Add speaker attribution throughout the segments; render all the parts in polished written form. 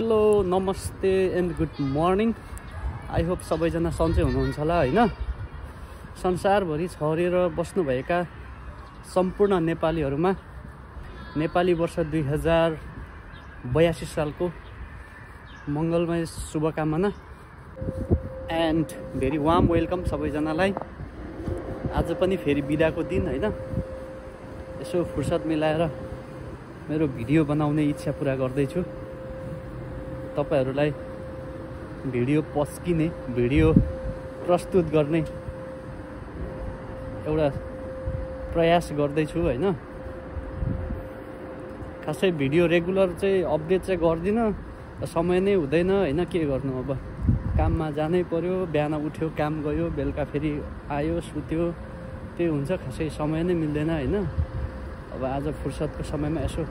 Speaker 1: Hello नमस्ते and good morning. I hope सबैजना सन्चै हुनुहुन्छ होला होइन। संसारभरि छरेर बस्नुभएका सम्पूर्ण नेपालीहरूमा नेपाली वर्ष 2082 सालको मङ्गलमय शुभकामना एन्ड भेरी वार्म वेलकम सबैजनालाई। आज पनि फेरि बिदाको दिन होइन। यसो फुर्सद मिलाएर मेरो भिडियो बनाउने इच्छा पुरा गर्दैछु। तपाईहरुलाई भिडियो पस्किने भिडियो प्रस्तुत गर्ने एउटा प्रयास गर्दैछु होइन। खासै भिडियो रेगुलर चाहिँ अपडेट चाहिँ गर्दिन, समय नै हुँदैन होइन। के गर्नु अब, काममा जानै पर्यो, बिहान उठ्यो काम गयो, बेलुका फेरि आयो सुत्यो, त्यही हुन्छ। खासै समय नै मिल्दैन होइन। अब आज फुर्सदको समयमा यसो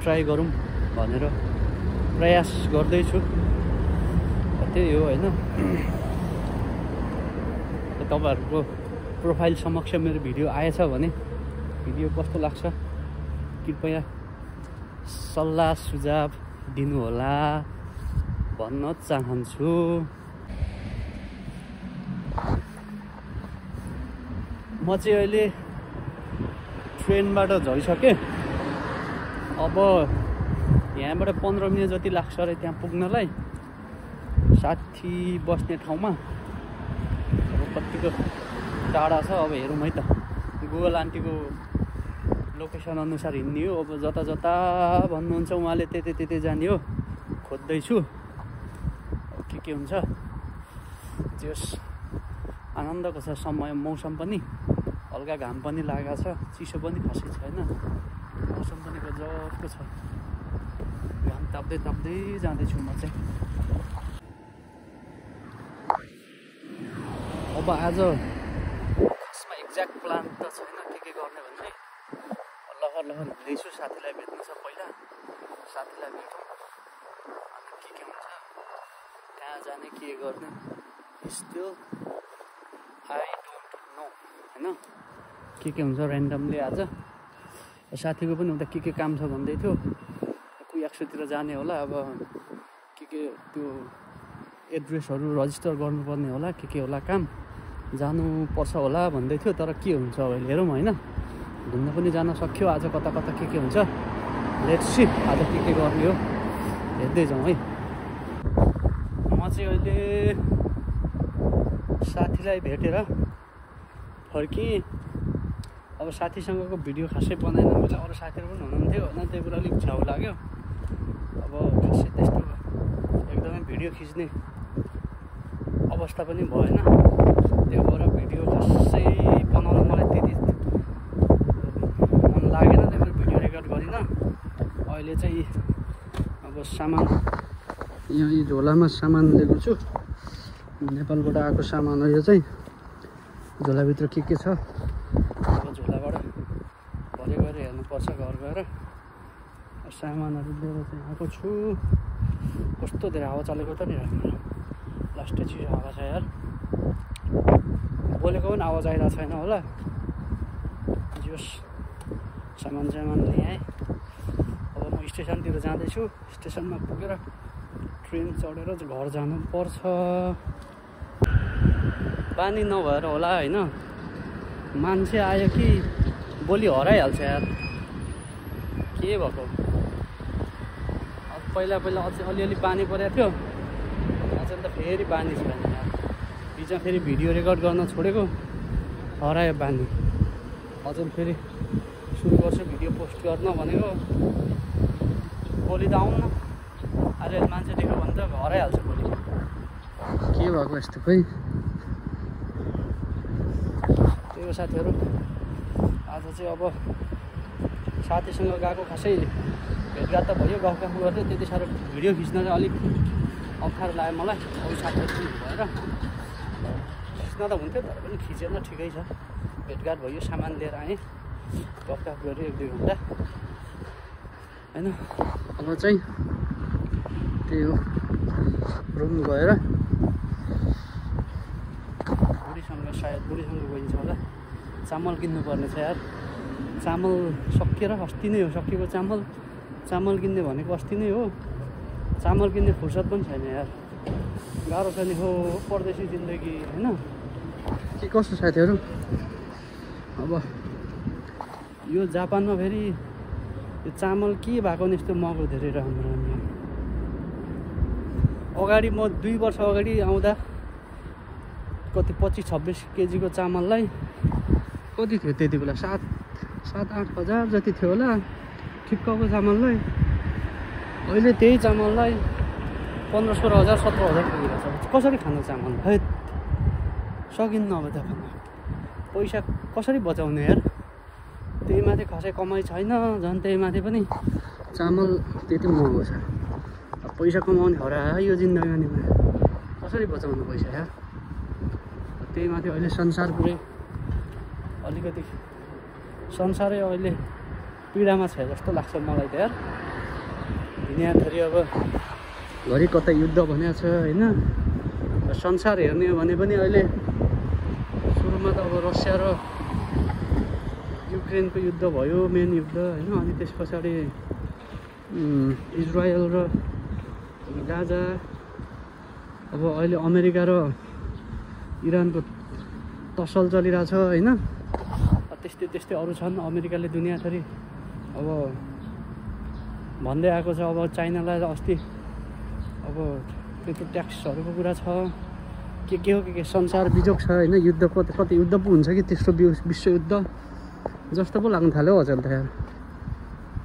Speaker 1: ट्राई गरौँ भनेर प्रयास गर्दैछु, त्यही हो होइन। तपाईहरुको प्रोफाइल समक्ष मेरो भिडियो आएछ भने भिडियो कस्तो लाग्छ कृपया सल्लाह सुझाव दिनुहोला भन्न चाहन्छु। म चाहिँ अहिले ट्रेनबाट झरिसकेँ। अब यहाँबाट 15 मिनट जति लाग्छ अरे त्यहाँ पुग्नलाई, साथी बस्ने ठाउँमा। अब कतिको टाढा छ अब हेरौँ है त। गुगल आन्टीको लोकेसन अनुसार हिँड्ने हो। अब जता जता भन्नुहुन्छ उहाँले त्यतै जाने हो। खोज्दैछु अब के हुन्छ। जस आनन्दको छ समय, मौसम पनि हल्का घाम पनि लागेको छ, चिसो पनि खासै छैन, मौसम पनि गजबको छ। घाम ताप्दै ताप्दै जाँदैछु म चाहिँ। अब आज खासमा एक्ज्याक्ट प्लान त छैन के गर्ने भन्ने। लहर हिँड्दैछु, साथीलाई भेट्नु छ पहिला। साथीलाई भेटौँ अनि के हुन्छ, कहाँ जाने के गर्ने स्टिल आई डोन्ट नो होइन। के हुन्छ ऱ्यान्डमली आज। साथीको पनि उता के काम छ भन्दै थियो, याक्सुतिर जाने होला। अब के त्यो एड्रेसहरू रजिस्टर गर्नुपर्ने होला, के होला काम, जानुपर्छ होला भन्दै थियो। तर के हुन्छ अब हेरौँ होइन। घुम्न पनि जान सक्यो आज, कता कता के हुन्छ। लेट्स सी आज के गर्ने हो, हेर्दै जाउँ है। म चाहिँ अहिले साथीलाई भेटेर फर्केँ। अब साथीसँगको भिडियो खासै बनाएन मैले, अरू साथीहरू पनि हुनुहुन्थ्यो होइन, त्यही कुरा अलिक छ्याउ लाग्यो। अब खासै त्यस्तो एकदमै भिडियो खिच्ने अवस्था पनि भएन, त्यही भएर भिडियो खासै बनाउन मलाई त्यति मन लागेन, त्यही भएर भिडियो रेकर्ड गरिनँ। अहिले चाहिँ अब सामान यो झोलामा सामान लिएको छु, नेपालबाट आएको सामान हो यो चाहिँ। झोलाभित्र के छ अब झोलाबाट भरे गएर हेर्नुपर्छ घर गएर। सामानहरू लिएर चाहिँ आएको छु। कस्तो धेरै हावा चलेको त नि, लास्टै चिसो हावा छ यार। बोलेको पनि आवाज आइरहेको छैन होला। जोस् सामान ल्याएँ। अब म स्टेसनतिर जाँदैछु। स्टेसनमा पुगेर ट्रेन चढेर घर जानुपर्छ। पानी नभएर होला होइन, मान्छे आयो कि बोली हराइहाल्छ यार। के भएको, पहिला अझै अलिअलि पानी परेको थियो, अझ त फेरि पानी छैन यार। बिचमा फेरि भिडियो रेकर्ड गर्न छोडेको, हरायो पानी। अझ फेरि सुरु गर्छु भिडियो पोस्ट गर्न भनेको। भोलि त आउनु न, अहिले मान्छे देख्यो भने त हराइहाल्छ भोलि। के भएको यस्तो खोइ। त्यही हो साथीहरू, आज चाहिँ अब साथीसँग गएको। खासै भेटघाट त भयो, गफ गर्थ्यो, त्यति साह्रो भिडियो खिच्न चाहिँ अलिक अप्ठ्यारो लाग्यो मलाई। अरू साथीहरू पनि भएर खिच्न त हुन्थ्यो, तर पनि खिचेन, ठिकै छ। भेटघाट भयो, सामान लिएर आएँ, गफ गऱ्यो 1-2 घन्टा होइन। अब चाहिँ त्यही हो, रुम गएर बुढीसँग गइन्छ होला। चामल किन्नुपर्ने छ यार। चामल सकिएर अस्ति नै हो सकिएको चामल किन्ने भनेको अस्ति नै हो। चामल किन्ने फुर्सद पनि छैन यार, गाह्रो छ नि हो परदेशी जिन्दगी होइन। के कस्तो साथीहरू, अब यो जापानमा फेरि यो चामल के भएको नि यस्तो महँगो धेरै राम्रो। अगाडि म 2 वर्ष अगाडि आउँदा कति 25-26 केजीको चामललाई कति थियो त्यति बेला, 7-8 हजार जति थियो होला ठिक्कको चामललाई। अहिले त्यही चामललाई 15-16 हजार 17 हजार पुगिरहेको छ। कसरी खानु चामल, है सकिन्न अब त खानु। पैसा कसरी बचाउने यार, त्यही माथि खासै कमाइ छैन, झन् त्यही माथि पनि चामल त्यति महँगो छ। पैसा कमाउने हरा यो जिन्दगानीमा, कसरी बचाउनु पैसा यार। त्यही माथि अहिले संसार पुरै अलिकति संसारै अहिले पीडामा छ जस्तो लाग्छ मलाई त यार। दुनियाँभरि अब घरि कतै युद्ध भनेको छ होइन। संसार हेर्ने हो भने पनि अहिले सुरुमा त अब रसिया र युक्रेनको युद्ध भयो, मेन युद्ध होइन। अनि त्यस पछाडि इजरायल र गाजा, अब अहिले अमेरिका र इरानको तसल चलिरहेछ होइन। त्यस्तै त्यस्तै अरू छन्। अमेरिकाले दुनियाँभरि अब भन्दै आएको छ अब चाइनालाई अस्ति अब त्यो ट्याक्सहरूको कुरा छ, के हो के संसार बिजोग छ होइन। युद्ध कति युद्ध पो हुन्छ कि त्यस्तो विश्वयुद्ध जस्तो पो लाग्न थाल्यो हौ अचेल त यार।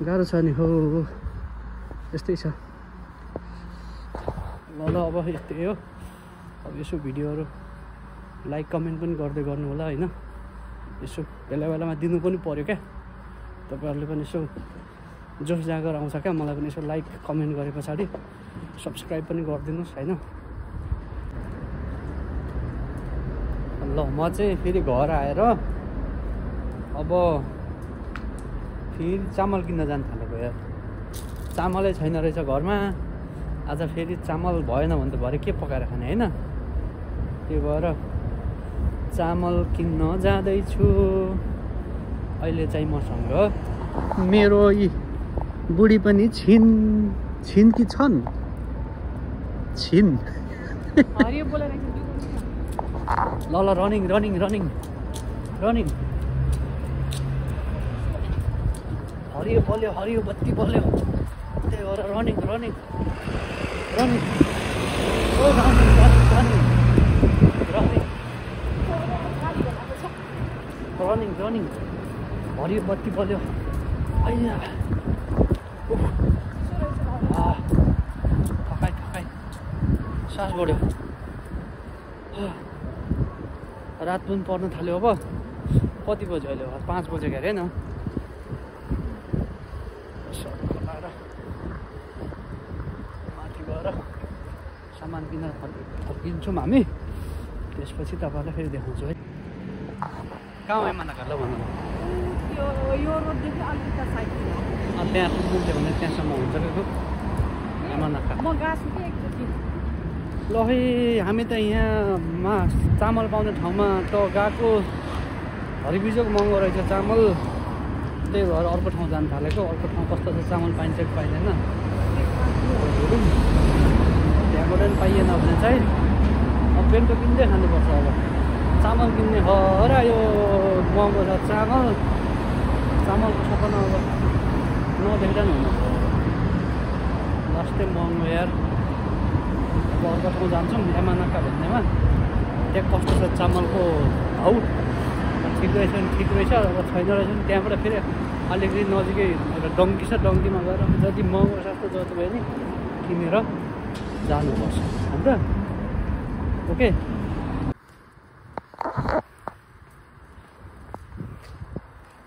Speaker 1: गाह्रो छ नि हो, यस्तै छ। ल अब यस्तै हो। अब यसो भिडियोहरू लाइक कमेन्ट पनि गर्दै गर्नु होला होइन। यसो बेला बेलामा दिनु पनि पऱ्यो क्या, तपाईँहरूले पनि यसो जोस जाँगर आउँछ क्या मलाई पनि। यसो लाइक कमेन्ट गरे पछाडि सब्सक्राइब पनि गरिदिनुहोस् होइन। ल म चाहिँ फेरि घर आएर अब फेरि चामल किन्न जानु थालेको यार। चामलै छैन रहेछ घरमा। आज फेरि चामल भएन भने त भरे के पकाएर खाने होइन। त्यही भएर चामल किन्न जाँदैछु। अहिले चाहिँ मसँग मेरो यी बुढी पनि छिन कि छन् छिन। ल रनिङ रनिङ रनिङ रनिङ। हरियो बत्ती बल्यो, त्यही भएर running running running running running running running. हरियो बत्ती बल्यो, अय्या थकाइ सास बढ्यो। रात पनि पर्न थाल्यो। अब कति बज्यो अहिले, 5 बज्यो क्या अरे होइन। माथि गएर सामान किन्न फर्किन्छौँ हामी। त्यसपछि तपाईँहरूलाई फेरि देखाउँछु है। कहाँ एमानाका ल भन्नु,
Speaker 2: यो रोडदेखि अलिकति साइड
Speaker 1: त्यहाँ पुग्नु भने त्यहाँसम्म हुन्छ क्या एमानाका।
Speaker 2: म गएको छु कि एकचोटि।
Speaker 1: ल है हामी त यहाँमा चामल पाउने ठाउँमा त गएको, हरिबिजोग महँगो रहेछ चामल। त्यही भएर अर्को ठाउँ जानु थालेको। अर्को ठाउँ कस्तो छ, चामल पाइन्छ कि पाइँदैन त्यहाँबाट पनि पाइएन भने चाहिँ अब पेन्टो किन्दै खानुपर्छ। अब चामल किन्ने हरा यो महँगो छ चामलको सपना अब नदेख्दा नि हुनु। लास्टै महँगो यार। अब अर्को ठाउँ जान्छौँ एमानाका भन्नेमा, त्यहाँ कस्तो छ चामलको भाउ। ठिक रहेछ भने ठिक रहेछ, अब छैन रहेछ भने त्यहाँबाट फेरि अलिकति नजिकै एउटा डङ्की छ, डङ्कीमा गएर जति महँगो सस्तो जति भयो नि किनेर जानुपर्छ अन्त। ओके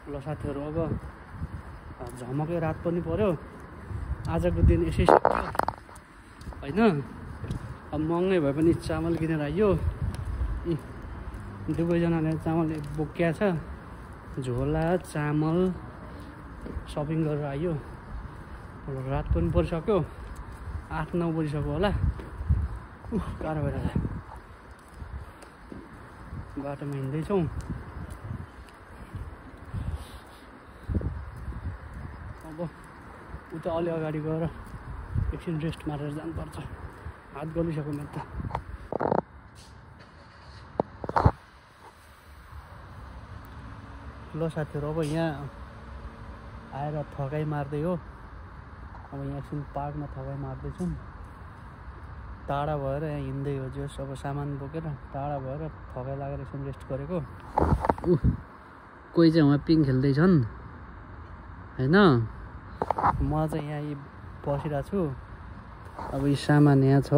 Speaker 1: ल साथीहरू, अब झमकै रात पनि पर्यो। आजको दिन यसै सक्यो होइन। अब महँगै भए पनि चामल किनेर आइयो। यी दुवैजनाले चामल बोकिया छ, झोला चामल सपिङ गरेर आइयो। रात पनि परिसक्यो, 8-9 बजिसक्यो होला। गाह्रो भइरहेछ। बाटोमा हिँड्दैछौँ। अब उता अलि अगाडि गएर एकछिन रेस्ट मारेर जानुपर्छ हात गलिसक्यो मेरो त ल साथीहरू अब यहाँ आएर थकाइ मार्दै हो अब यहाँ एकछिन पार्कमा थकाइ मार्दैछौँ टाढा भएर यहाँ हिँड्दै हो जस अब सामान बोकेर टाढा भएर थकाइ लागेर एकछिन रेस्ट गरेको कोही चाहिँ उहाँ पिङ खेल्दैछन् होइन म चाहिँ यहाँ बसिरहेको छु अब यी सामान यहाँ छ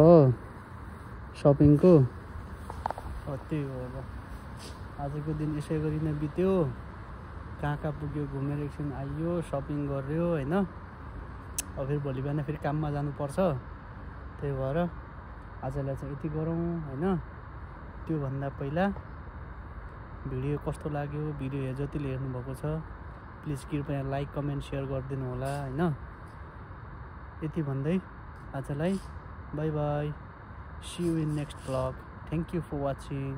Speaker 1: सपिङको त्यही हो अब आजको दिन यसै गरी नै बित्यो कहाँ पुग्यो घुमेर एकछिन आइयो सपिङ गर्यो होइन अब फेरि भोलि बिहान फेरि काममा जानुपर्छ त्यही भएर आजलाई चाहिँ यति गरौँ होइन त्योभन्दा पहिला भिडियो कस्तो लाग्यो भिडियो जतिले हेर्नुभएको छ प्लिज कृपया लाइक कमेन्ट सेयर गरिदिनु होला होइन यति भन्दै आजलाई bye bye see you in next blog thank you for watching